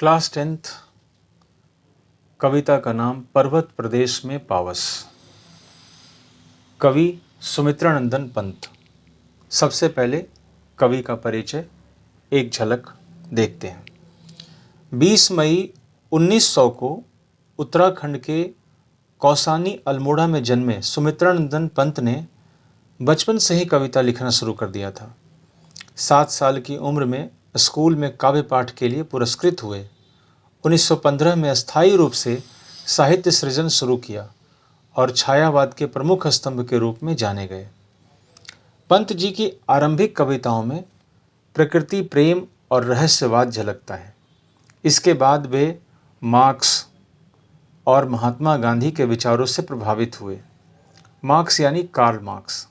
Class 10th कविता का नाम पर्वत प्रदेश में पावस। कवि सुमित्रानंदन पंत। सबसे पहले कवि का परिचय एक झलक देखते हैं। 20 मई 1900 को उत्तराखंड के कौसानी अल्मोड़ा में जन्मे सुमित्रानंदन पंत ने बचपन से ही कविता लिखना शुरू कर दिया था। 7 साल की उम्र में स्कूल में काव्य पाठ के लिए पुरस्कृत हुए। 1915 में अस्थायी रूप से साहित्य सृजन शुरू किया और छायावाद के प्रमुख स्तंभ के रूप में जाने गए। पंत जी की आरंभिक कविताओं में प्रकृति प्रेम और रहस्यवाद झलकता है। इसके बाद वे मार्क्स और महात्मा गांधी के विचारों से प्रभावित हुए। मार्क्स यानी कार्ल मार्क्स।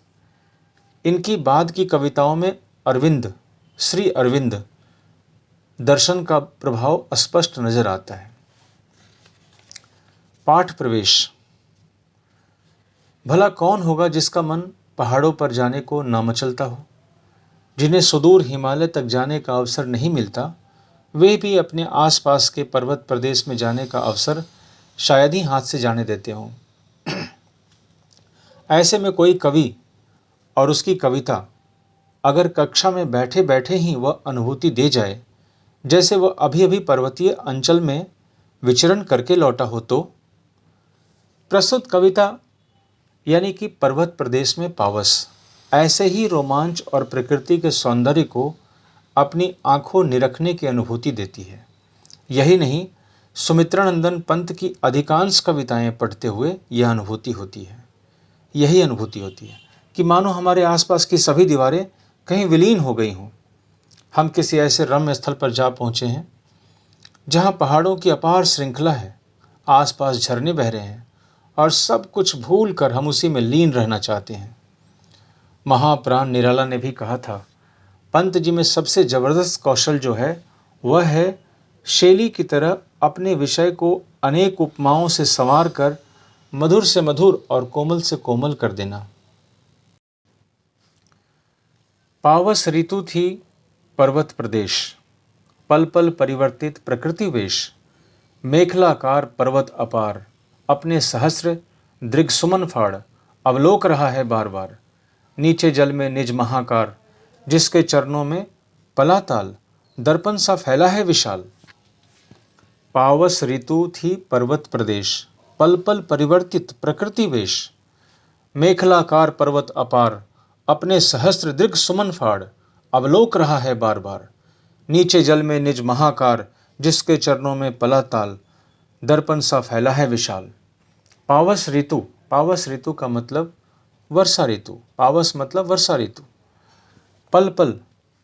इनकी बाद की कविताओं में अरविंद, श्री अरविंद दर्शन का प्रभाव स्पष्ट नजर आता है। पाठ प्रवेश। भला कौन होगा जिसका मन पहाड़ों पर जाने को ना मचलता हो। जिन्हें सुदूर हिमालय तक जाने का अवसर नहीं मिलता, वे भी अपने आसपास के पर्वत प्रदेश में जाने का अवसर शायद ही हाथ से जाने देते हों। ऐसे में कोई कवि और उसकी कविता अगर कक्षा में बैठे बैठे ही वह अनुभूति दे जाए जैसे वह अभी अभी पर्वतीय अंचल में विचरण करके लौटा हो, तो प्रस्तुत कविता यानी कि पर्वत प्रदेश में पावस ऐसे ही रोमांच और प्रकृति के सौंदर्य को अपनी आंखों निरखने की अनुभूति देती है। यही नहीं, सुमित्रानंदन पंत की अधिकांश कविताएं पढ़ते हुए यह अनुभूति होती है। यही अनुभूति होती है कि मानो हमारे आसपास की सभी दीवारें कहीं विलीन हो गई हों। हम किसी ऐसे रम्य स्थल पर जा पहुँचे हैं जहाँ पहाड़ों की अपार श्रृंखला है, आसपास झरने बह रहे हैं और सब कुछ भूल कर हम उसी में लीन रहना चाहते हैं। महाप्राण निराला ने भी कहा था, पंत जी में सबसे जबरदस्त कौशल जो है वह है शैली की तरह अपने विषय को अनेक उपमाओं से संवार कर मधुर से मधुर और कोमल से कोमल कर देना। पावस ऋतु थी पर्वत प्रदेश, पल पल परिवर्तित प्रकृति वेश। मेखलाकार पर्वत अपार, अपने सहस्र दृग्सुमन फाड़। अवलोक रहा है बार बार, नीचे जल में निज महाकार। जिसके चरणों में पलाताल, दर्पण सा फैला है विशाल। पावस ऋतु थी पर्वत प्रदेश, पल पल परिवर्तित प्रकृति वेश। मेखलाकार पर्वत अपार, अपने सहस्र दृग सुमन फाड़। अवलोक रहा है बार बार, नीचे जल में निज महाकार। जिसके चरणों में पलाताल, दर्पण सा फैला है विशाल। पावस ऋतु, पावस ऋतु का मतलब वर्षा ऋतु। पावस मतलब वर्षा ऋतु। पल पल,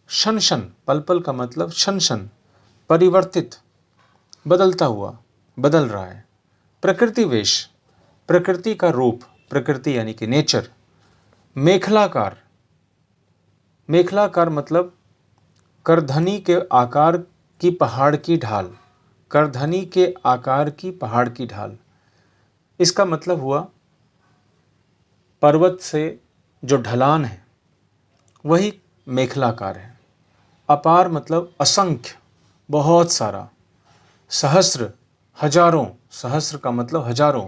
शन शन, पल पल का मतलब शन शन। परिवर्तित, बदलता हुआ, बदल रहा है। प्रकृति वेश, प्रकृति का रूप, प्रकृति यानी कि नेचर। मेखलाकार, मेखलाकार मतलब करधनी के आकार की पहाड़ की ढाल। करधनी के आकार की पहाड़ की ढाल, इसका मतलब हुआ पर्वत से जो ढलान है वही मेखलाकार है। अपार मतलब असंख्य, बहुत सारा। सहस्र, हजारों, सहस्र का मतलब हजारों।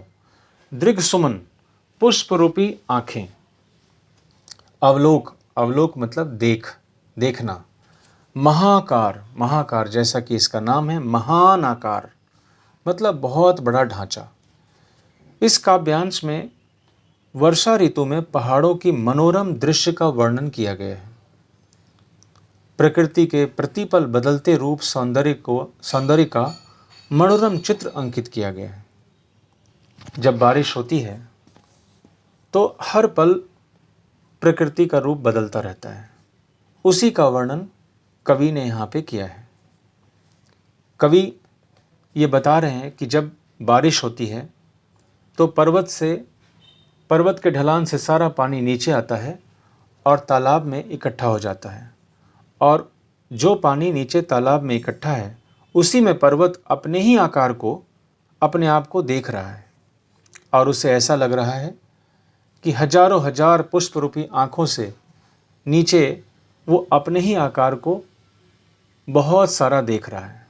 दृग सुमन, पुष्प रूपी आंखें। अवलोक, अवलोक मतलब देख, देखना। महाकार, महाकार जैसा कि इसका नाम है, महान आकार मतलब बहुत बड़ा ढांचा। इस काव्यांश में वर्षा ऋतु में पहाड़ों की मनोरम दृश्य का वर्णन किया गया है। प्रकृति के प्रतिपल बदलते रूप सौंदर्य का मनोरम चित्र अंकित किया गया है। जब बारिश होती है तो हर पल प्रकृति का रूप बदलता रहता है। उसी का वर्णन कवि ने यहाँ पे किया है। कवि ये बता रहे हैं कि जब बारिश होती है तो पर्वत के ढलान से सारा पानी नीचे आता है और तालाब में इकट्ठा हो जाता है। और जो पानी नीचे तालाब में इकट्ठा है उसी में पर्वत अपने ही आकार को, अपने आप को देख रहा है और उसे ऐसा लग रहा है कि हजारों हजार पुष्प रूपी आँखों से नीचे वो अपने ही आकार को बहुत सारा देख रहा है।